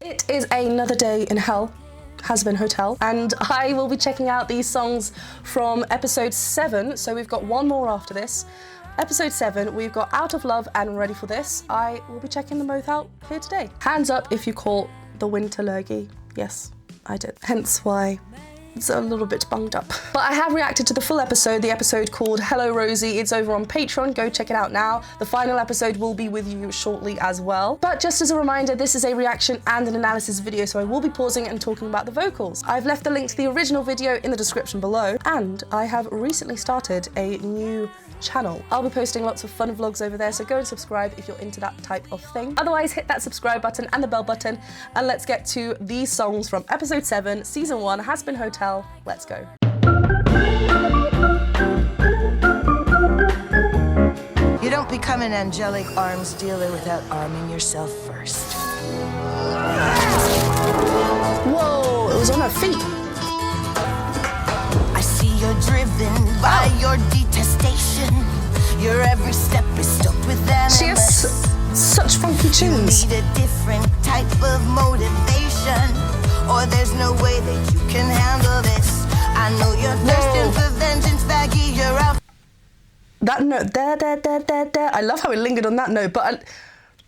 It is another day in hell, Hazbin Hotel, and I will be checking out these songs from episode 7, so we've got one more after this. Episode 7, we've got Out of Love and Ready for This. I will be checking them both out here today. Hands up if you caught the winter lurgy. Yes, I did. Hence why it's a little bit bunged up. But I have reacted to the full episode, the episode called Hello Rosie. It's over on Patreon, go check it out now. The final episode will be with you shortly as well. But just as a reminder, this is a reaction and an analysis video, so I will be pausing and talking about the vocals. I've left the link to the original video in the description below, and I have recently started a new channel. I'll be posting lots of fun vlogs over there, so go and subscribe if you're into that type of thing. Otherwise, hit that subscribe button and the bell button, and let's get to these songs from episode 7, season 1, Hazbin Hotel. Let's go. You don't become an angelic arms dealer without arming yourself first. Whoa, it was on her feet. I see you're driven by your detestation. Your every step is stoked with animus. She has such funky tunes. You need a different type of motivation, or there's no way that you can handle this. I know you're thirsting for vengeance, Baggy, you're out. That note, there. I love how it lingered on that note, but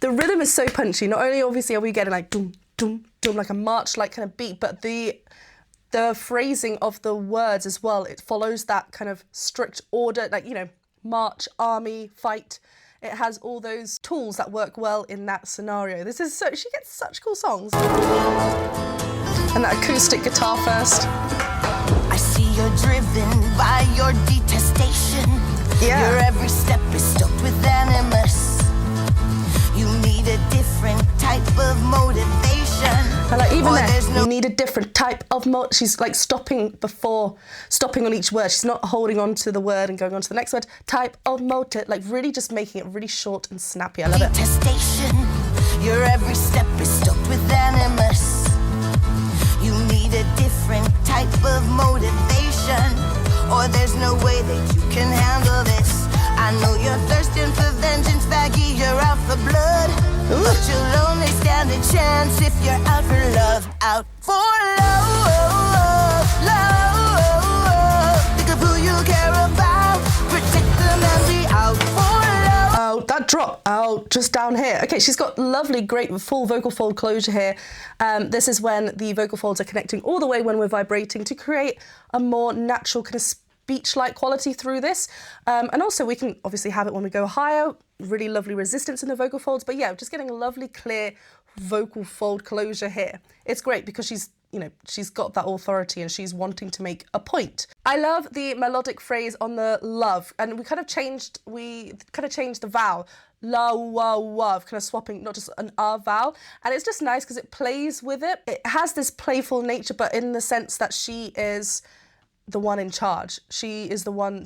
the rhythm is so punchy. Not only obviously are we getting like dum, dum, dum, like a march-like kind of beat, but the phrasing of the words as well, it follows that kind of strict order, like, you know, march, army, fight. It has all those tools that work well in that scenario. This is so, she gets such cool songs. And that acoustic guitar first. I see you're driven by your detestation. Yeah. Your every step is stoked with animus. You need a different type of motivation. I like even there, you need a different type of she's like stopping on each word. She's not holding on to the word and going on to the next word. Type of motive, like really just making it really short and snappy. I love it. Detestation. Your every step is stoked with animus. You need a different type of motivation, or there's no way that you can handle this. I know you're thirsting for vengeance, Baggy, you're out for blood. Ooh. But you'll only stand a chance if you're out for love. Out for love, love. Think of who you care about, protect them and be out for love. Oh, that drop out just down here. Okay, she's got lovely, great full vocal fold closure here. This is when the vocal folds are connecting all the way when we're vibrating to create a more natural kind of speech-like quality through this. And also we can obviously have it when we go higher, really lovely resistance in the vocal folds. But yeah, just getting a lovely, clear vocal fold closure here. It's great because she's, you know, she's got that authority and she's wanting to make a point. I love the melodic phrase on the love, and we kind of changed the vowel. La, wa, wa, kind of swapping, not just an vowel. And it's just nice because it plays with it. It has this playful nature, but in the sense that she is the one in charge. She's the one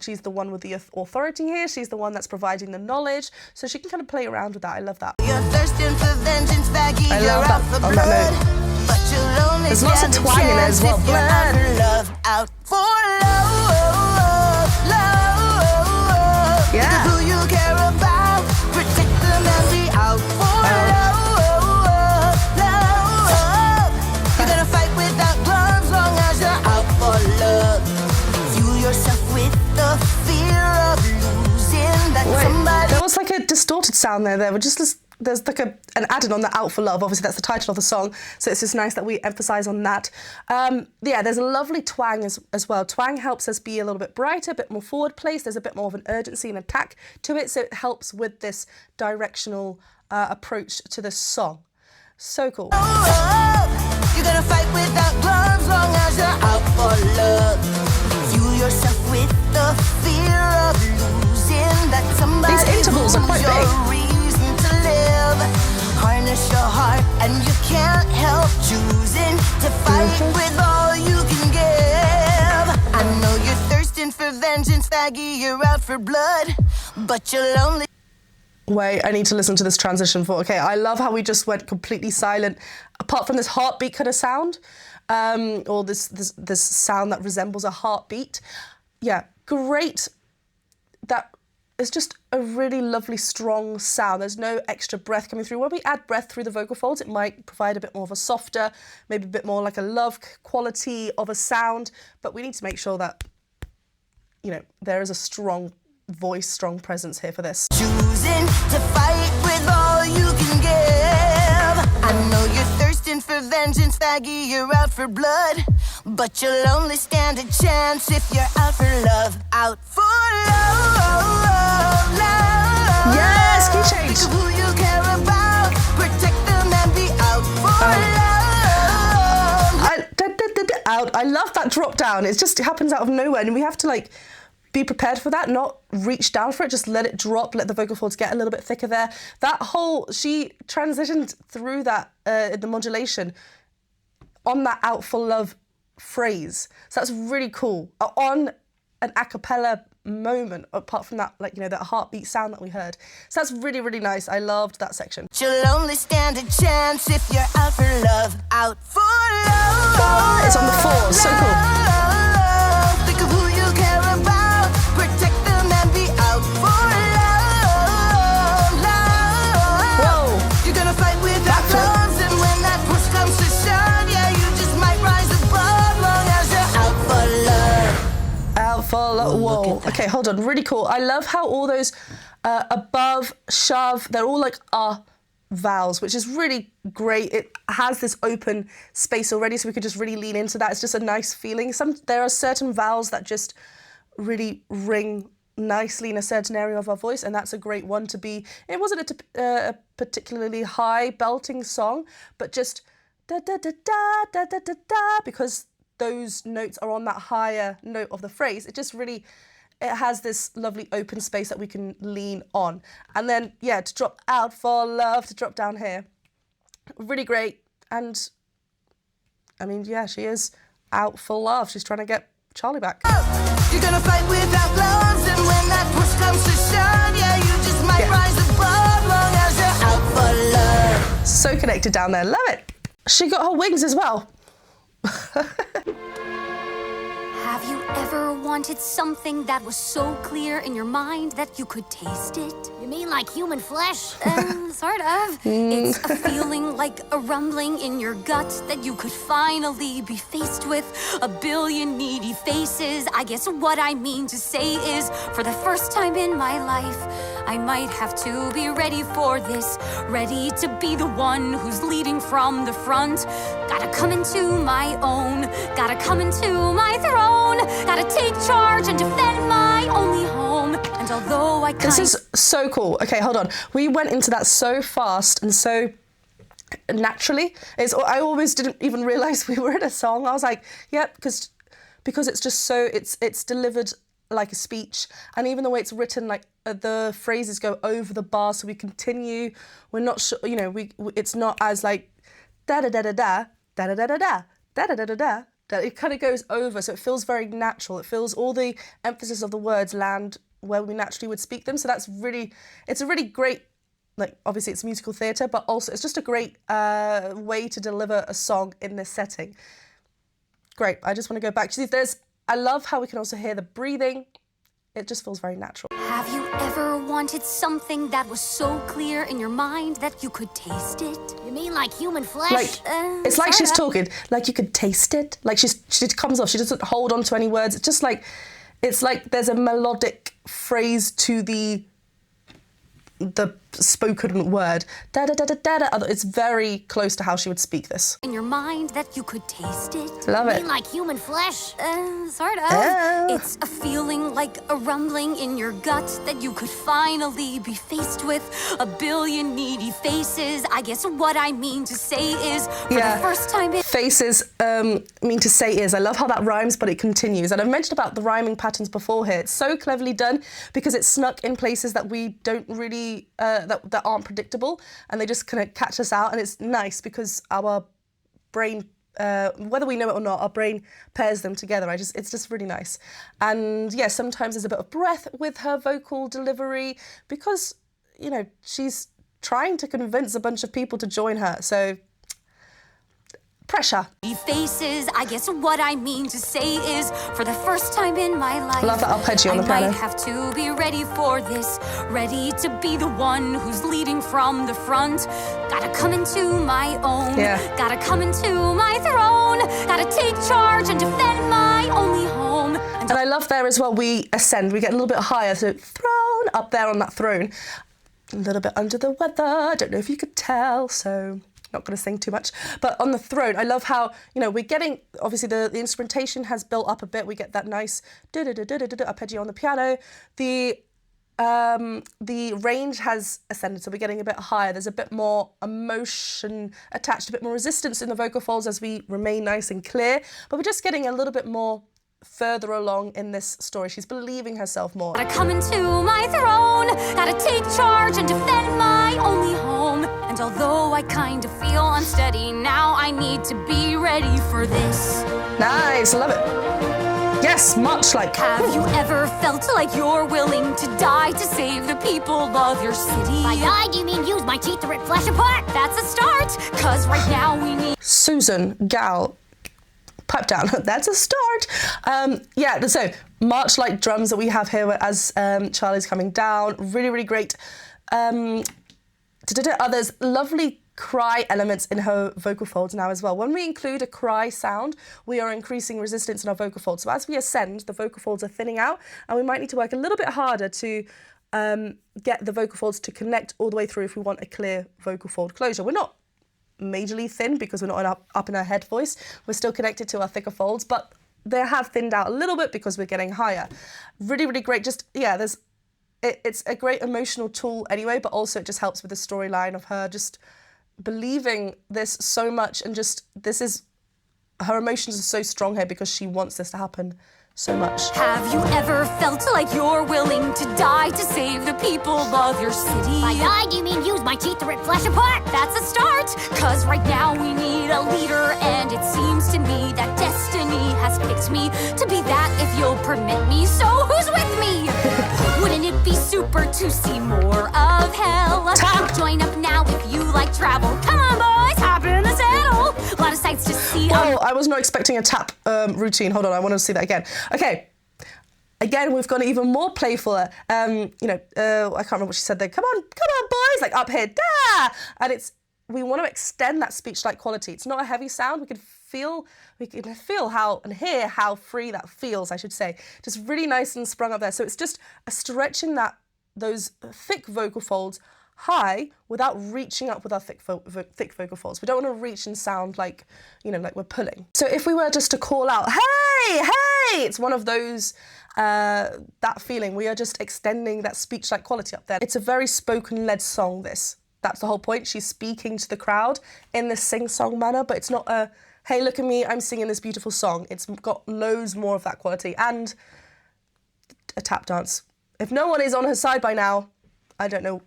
with the authority here. She's the one that's providing the knowledge. So she can kind of play around with that. I love that. You're thirsting for vengeance, Baggy, I love that on that note. But you'll only there's lots of twang in there as well. Love, out for love, love. Yeah. Who you care about, protect them and be out for love, love. You're gonna fight without gloves long as you're out for love. Fuel yourself with the fear of losing that somebody. There was like a distorted sound there. There's like an added on the Out for Love. Obviously, that's the title of the song, so it's just nice that we emphasize on that. Yeah, there's a lovely twang as well. Twang helps us be a little bit brighter, a bit more forward placed. There's a bit more of an urgency and attack to it, so it helps with this directional approach to the song. So cool. You're gonna fight without gloves long as you're out for love. Fuel yourself with the fear of losing that somebody. These intervals are quite big. Harness your heart and you can't help choosing to fight with all you can give. I know you're thirsting for vengeance, Baggy, you're out for blood, but you'll only... Wait, I need to listen to this transition for, okay, I love how we just went completely silent, apart from this heartbeat kind of sound, or this sound that resembles a heartbeat. Yeah, great. That it's just a really lovely, strong sound. There's no extra breath coming through. When we add breath through the vocal folds, it might provide a bit more of a softer, maybe a bit more like a love quality of a sound. But we need to make sure that, you know, there is a strong voice, strong presence here for this. Choosing to fight with all you can give. I know you're thirsting for vengeance, faggy, you're out for blood. But you'll only stand a chance if you're out for love. Out for love, love. Yes, key change. Think of who you care about, protect them and be out for love. Out. I love that drop down. It happens out of nowhere, and we have to like be prepared for that, not reach down for it, just let it drop, let the vocal folds get a little bit thicker there. She transitioned through that in the modulation on that out for love phrase. So that's really cool. On an a cappella moment, apart from that, like, you know, that heartbeat sound that we heard. So that's really, really nice. I loved that section. You'll only stand a chance if you're out for love. Out for love. It's on the fours, so cool. Think of who you care about, protect them and be out for love, love. Whoa. You're gonna fight without gloves, and when that push comes to shove, yeah, you just might rise above, long as you're out for love. Out for love. Whoa. Okay, hold on. Really cool. I love how all those above, shove, they're all like vowels, which is really great. It has this open space already, so we could just really lean into that. It's just a nice feeling. There are certain vowels that just really ring nicely in a certain area of our voice, and that's a great one to be. It wasn't a particularly high belting song, but just da da da da da da da da, because those notes are on that higher note of the phrase. It just really, it has this lovely open space that we can lean on. And then, yeah, to drop out for love, to drop down here. Really great. And, I mean, yeah, she is out for love. She's trying to get Charlie back. You're gonna fight without gloves, and when that push comes to shove, yeah, you just might rise above, long as you're out for love. So connected down there. Love it. She got her wings as well. Have you ever wanted something that was so clear in your mind that you could taste it? You mean like human flesh? Sort of. It's a feeling like a rumbling in your gut that you could finally be faced with a billion needy faces. I guess what I mean to say is, for the first time in my life, I might have to be ready for this, ready to be the one who's leading from the front. Gotta come into my own, gotta come into my throne, gotta take charge and defend my only home. And although I This is so cool. Okay, hold on. We went into that so fast and so naturally. I always didn't even realise we were in a song. I was like, yep, because it's just so, it's delivered like a speech, and even the way it's written, like the phrases go over the bar, so we continue. We're not sure, you know, it's not as like da da da da da da da da da da da da da da. It kind of goes over, so it feels very natural. It feels all the emphasis of the words land where we naturally would speak them. So it's a really great, like, obviously it's musical theatre, but also it's just a great way to deliver a song in this setting. Great. I just want to go back to I love how we can also hear the breathing. It just feels very natural. Have you ever wanted something that was so clear in your mind that you could taste it? You mean like human flesh? Like, it's like she's talking, like you could taste it. Like she comes off, she doesn't hold on to any words. It's just like, it's like there's a melodic phrase to the spoken word. Da da da da da da. It's very close to how she would speak this. In your mind that you could taste it? Love You it. mean like human flesh? Sort of. Oh. It's a feeling like a rumbling in your gut that you could finally be faced with a billion needy faces. I guess what I mean to say is, for the first time in Faces mean to say is. I love how that rhymes, but it continues. And I've mentioned about the rhyming patterns before here. It's so cleverly done because it's snuck in places that we don't really, that aren't predictable, and they just kind of catch us out. And it's nice because our brain, whether we know it or not, our brain pairs them together. It's just really nice. And yeah, sometimes there's a bit of breath with her vocal delivery because, you know, she's trying to convince a bunch of people to join her. So pressure. Faces, I guess what I mean to say is, for the first time in my life, Love that arpeggio on the piano. I might have to be ready for this, ready to be the one who's leading from the front. Gotta come into my own, gotta come into my throne, gotta take charge and defend my only home. And I love there as well, we ascend, we get a little bit higher, so throne, up there on that throne. A little bit under the weather, I don't know if you could tell, so not going to sing too much. But on the throne, I love how, you know, we're getting, obviously the instrumentation has built up a bit, we get that nice arpeggio on the piano. The range has ascended, so we're getting a bit higher. There's a bit more emotion attached, a bit more resistance in the vocal folds as we remain nice and clear, but we're just getting a little bit more further along in this story. She's believing herself more. Gotta come into my throne, gotta take charge and defend my only home. And although I kind of feel unsteady now, I need to be ready for this. Nice, I love it. Yes, much like. Have you ever felt like you're willing to die to save the people of your city? By die, do you mean use my teeth to rip flesh apart? That's a start, cause right now we need Susan, gal, pipe down. That's a start. Yeah, so march like drums that we have here as Charlie's coming down. Really, really great. There's lovely cry elements in her vocal folds now as well. When we include a cry sound, we are increasing resistance in our vocal folds. So as we ascend, the vocal folds are thinning out, and we might need to work a little bit harder to get the vocal folds to connect all the way through if we want a clear vocal fold closure. We're not majorly thin because we're not up in our head voice. We're still connected to our thicker folds, but they have thinned out a little bit because we're getting higher. Really, really great. Just, yeah, it's a great emotional tool anyway, but also it just helps with the storyline of her just believing this so much, and just her emotions are so strong here because she wants this to happen so much. Have you ever felt like you're willing to die to save the people of your city? By die, do you mean use my teeth to rip flesh apart? That's a start, cause right now we need a leader, and it seems to me that destiny has picked me to be that, if you'll permit me. So who's with me? Wouldn't it be super to see more of hell? Tap. Join up now if you like travel. Come on, boys, hop in the saddle. A lot of sights to see. Oh, I was not expecting a tap routine. Hold on, I want to see that again. Okay. Again, we've gone even more playful. I can't remember what she said there. Come on, boys, like up here, da! And we want to extend that speech-like quality. It's not a heavy sound. We can feel how and hear how free that feels, I should say. Just really nice and sprung up there. So it's just a stretching those thick vocal folds high without reaching up with our thick vocal folds. We don't want to reach and sound like, like we're pulling. So if we were just to call out, hey, hey, it's one of those, that feeling. We are just extending that speech-like quality up there. It's a very spoken-led song, this. That's the whole point. She's speaking to the crowd in this sing-song manner, but it's not a, hey, look at me, I'm singing this beautiful song. It's got loads more of that quality, and a tap dance. If no one is on her side by now, I don't know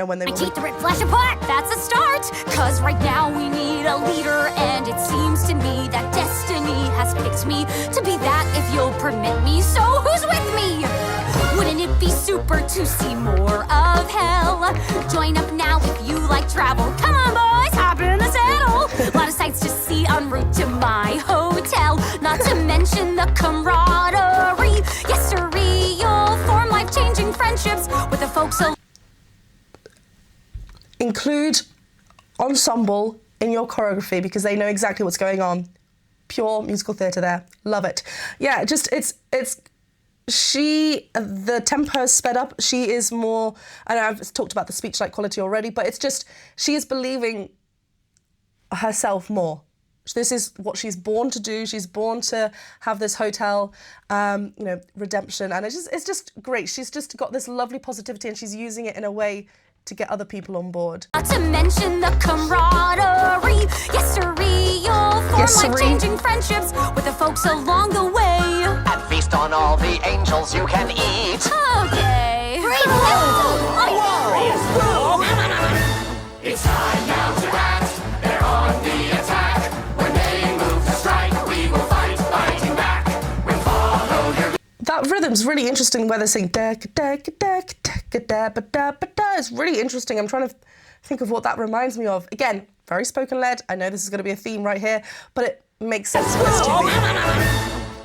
when they will. My teeth to rip flesh apart. That's a start, cause right now we need a leader, and it seems to me that destiny has picked me to be that, if you'll permit me. So who's with me? Wouldn't it be super to see more of hell? Join up now if you like travel. Come on, boys, hop in the saddle. A lot of sights to see en route to my hotel, not to mention the camaraderie. Yes, sirree, you'll form life-changing friendships with the folks. Include ensemble in your choreography because they know exactly what's going on. Pure musical theatre there. Love it. Yeah, just the tempo is sped up. She is more, I know I've talked about the speech-like quality already, but it's just, she is believing herself more. This is what she's born to do. She's born to have this hotel, redemption, and it's just great. She's just got this lovely positivity, and she's using it in a way to get other people on board. Not to mention the camaraderie. Yes, sirree, you'll form life-changing friendships with the folks along the way. And feast on all the angels you can eat. Okay. Warriors, it's time now to act. They're on the attack. When they move to strike, we will fight, fighting back. We'll follow your... That rhythm's really interesting where they sing da da da da da da da da. It's really interesting. I'm trying to think of what that reminds me of. Again, very spoken led. I know this is going to be a theme right here, but it makes sense for this TV.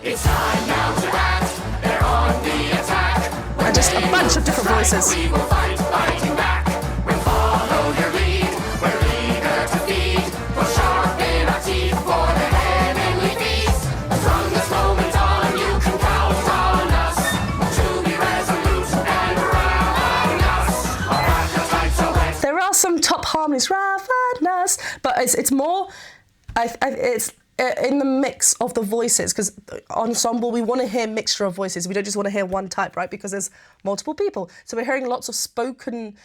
It's time now to act. They're on the attack. And just a bunch of different voices. We will fight, fighting back. We'll follow your lead. We're eager to feed. We'll sharpen our teeth for the heavenly feast. From this moment on, you can count on us to be resolute and ravenous. Our appetites are whet. There are some top harmonies, ravenous, but it's more, it's in the mix of the voices, because ensemble, we want to hear mixture of voices. We don't just want to hear one type, right? Because there's multiple people. So we're hearing lots of spoken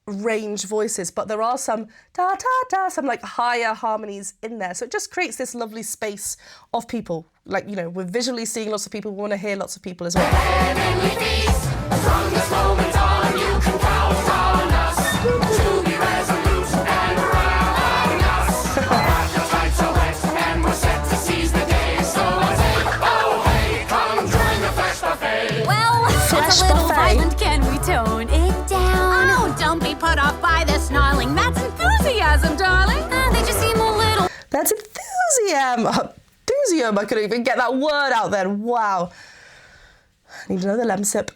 range voices, but there are some ta-ta-ta, some like higher harmonies in there. So it just creates this lovely space of people. Like, you know, we're visually seeing lots of people. We want to hear lots of people as well. Heavenly feast. From this moment on, you can count on us to be resolute and ravenous. Our appetites are wet and we're set to seize the day. So I say, oh hey, come join the flesh buffet. Well, Flesh it's a little buffet. violent. Can we tone it down? Oh, don't be put off by the snarling. That's enthusiasm, darling. They just seem a little. That's enthusiasm. Enthusiasm. I couldn't even get that word out then. Wow. I need another lemon sip.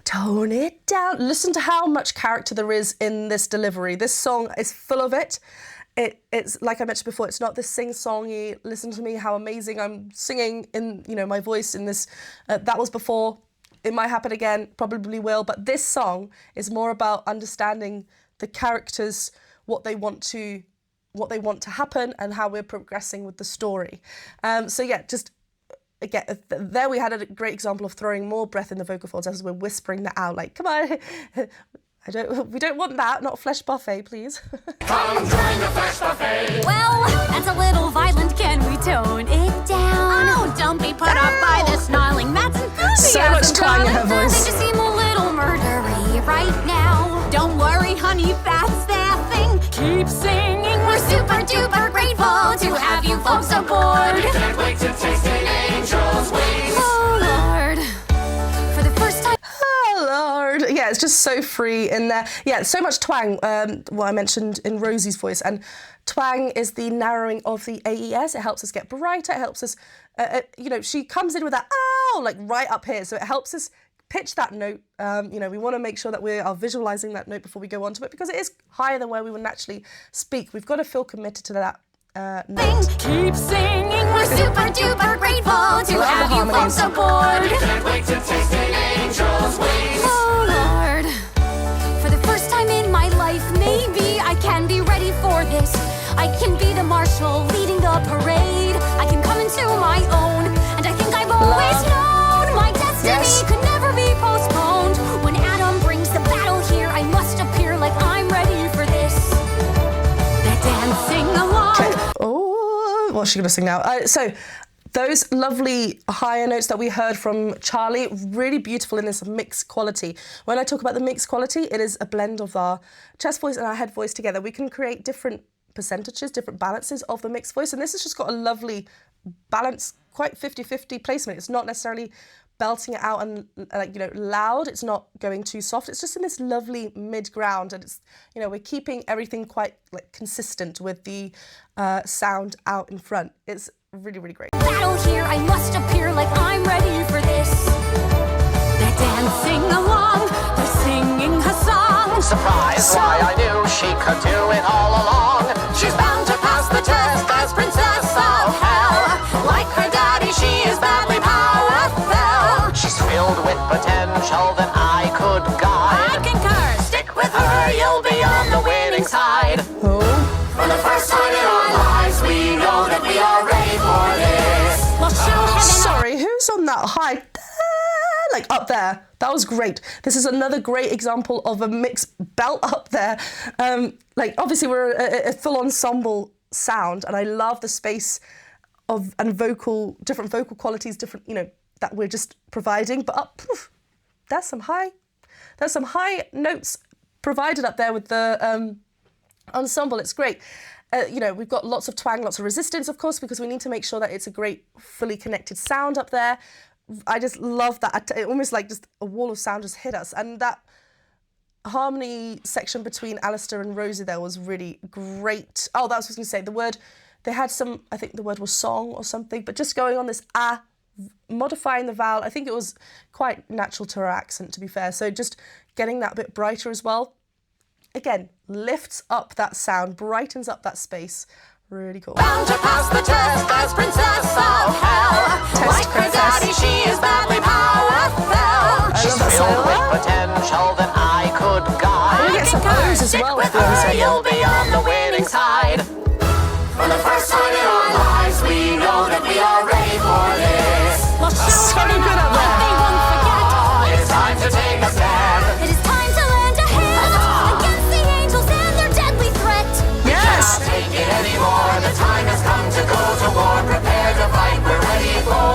Tone it down. Listen to how much character there is in this delivery. This song is full of it. It's like I mentioned before, it's not this sing-songy, listen to me, how amazing I'm singing in, you know, my voice in this. That was before. It might happen again, probably will. But this song is more about understanding the characters, what they want to happen, and how we're progressing with the story. So yeah, just again, there we had a great example of throwing more breath in the vocal folds as we're whispering that out. Like, come on, we don't want that. Not flesh buffet, please. Come join the flesh buffet. Well, that's a little violent. Can we tone it down? Oh, don't be put off by the snarling. That's So enthusiasm, much twang in her They voice. just seem a little murdery right now. Don't worry, honey, that's their thing. Keep singing. We're super duper grateful to have you folks aboard. Can't wait to taste an angel's wings. Oh Lord, for the first time. Oh Lord. Yeah, it's just so free in there. Yeah, so much twang, what I mentioned in Rosie's voice. And twang is the narrowing of the AES. It helps us get brighter. It helps us, you know, she comes in with that, ow, like right up here. So it helps us pitch that note. You know, we want to make sure that we are visualizing that note before we go on to it, because it is higher than where we would naturally speak. We've got to feel committed to that note. Keep singing. We're super duper grateful to Love have the you harmonies. folks aboard. Can't wait to taste an angel's wings. Oh Lord, for the first time in my life, maybe I can be ready for this. I can be the marshal leading the parade. I can come into my own, and I think I've always known my destiny Yes. could never be postponed. When Adam brings the battle here, I must appear like I'm ready for this. They're dancing along. Oh, what's she going to sing now? So those lovely higher notes that we heard from Charlie, really beautiful in this mixed quality. When I talk about the mixed quality, it is a blend of our chest voice and our head voice together. We can create different percentages, different balances of the mixed voice. And this has just got a lovely balance, quite 50-50 placement. It's not necessarily belting it out and like, you know, loud. It's not going too soft. It's just in this lovely mid ground. And it's, you know, we're keeping everything quite like consistent with the sound out in front. It's really, really great. Battle here, I must appear like I'm ready for this. They're dancing along. They're singing her song. Surprised why I knew she could do it all along. She's bound to pass the test as princess of hell. Like her daddy, she is badly powerful. She's filled with potential that I could I guide. concur. Stick with her, you'll be on the winning side. For the first time in our lives, we know that we are ready for this. We'll show heaven. Sorry, who's on that high? Like up there. That was great. This is another great example of a mixed belt up there. Like obviously we're a full ensemble sound, and I love the space of and different vocal qualities, different, you know, that we're just providing. But up, there's some high notes provided up there with the ensemble. It's great. You know, we've got lots of twang, lots of resistance, of course, because we need to make sure that it's a great, fully connected sound up there. I just love that. It almost like just a wall of sound just hit us. And that harmony section between Alistair and Rosie there was really great. Oh, that was what I was going to say. The word, they had some, I think the word was song or something, but just going on this modifying the vowel. I think it was quite natural to her accent, to be fair. So just getting that bit brighter as well. Again, lifts up that sound, brightens up that space. Really cool. Bound to pass the test as princess of hell. Like her daddy, she is badly powerful. I love that Filled with song. potential that I could guide. We get some O's as well. With if you want to her, say you'll be on the winning side. For the first time in our lives, we know that we are ready for this. Well, show So them good at what that. they won't forget. It's time to take a stand. It is time to lend a hand against the angels and their deadly threat. Yes. Can't take it anymore. The time has come to go to war. Prepare to fight. We're ready for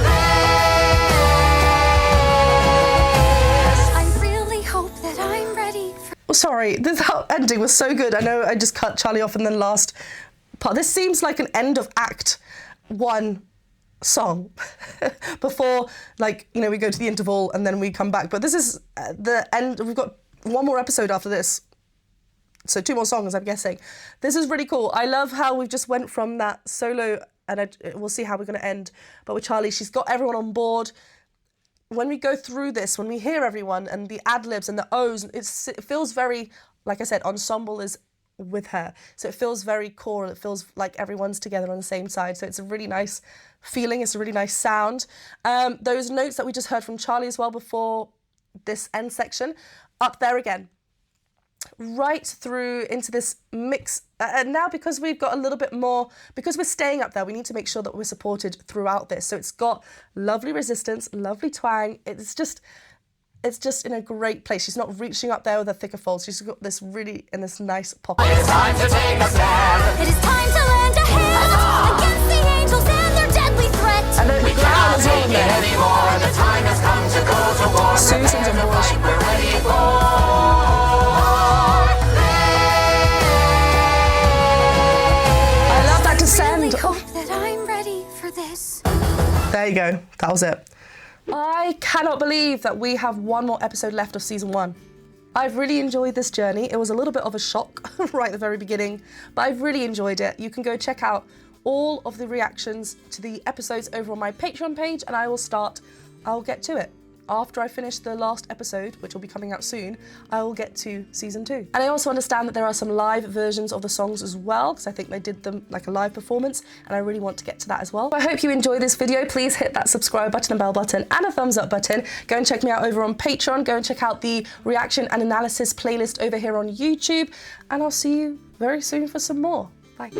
this. I really hope that I'm ready for Oh, sorry, this ending was so good. I know I just cut Charlie off in the last part. This seems like an end of Act 1 song before, like, you know, we go to the interval and then we come back. But this is the end. We've got one more episode after this. So 2 more songs, I'm guessing. This is really cool. I love how we just went from that solo, and we'll see how we're going to end. But with Charlie, she's got everyone on board. When we go through this, when we hear everyone and the ad-libs and the O's, it feels very, like I said, Ensemble is with her. So it feels very choral. It feels like everyone's together on the same side. So it's a really nice feeling. It's a really nice sound. Those notes that we just heard from Charlie as well before this end section, up there again. Right through into this mix. And now because we've got a little bit more, because we're staying up there, we need to make sure that we're supported throughout this. So it's got lovely resistance, lovely twang. It's just in a great place. She's not reaching up there with her thicker folds. She's got this really in this nice pocket. It's time to take a stand. It is time to lend a hand against the angels and their deadly threat. And then We the ground can't as well take in it there. anymore. The time has come to go to war. Susan's Prepare on to board. fight. We're ready for I love that I descend. really hope that I'm ready for this. There you go. That was it. I cannot believe that we have one more episode left of season 1. I've really enjoyed this journey. It was a little bit of a shock right at the very beginning, but I've really enjoyed it. You can go check out all of the reactions to the episodes over on my Patreon page, and I'll get to it. After I finish the last episode, which will be coming out soon, I will get to season 2. And I also understand that there are some live versions of the songs as well, because I think they did them like a live performance, and I really want to get to that as well. I hope you enjoyed this video. Please hit that subscribe button and bell button and a thumbs up button. Go and check me out over on Patreon. Go and check out the reaction and analysis playlist over here on YouTube. And I'll see you very soon for some more. Bye.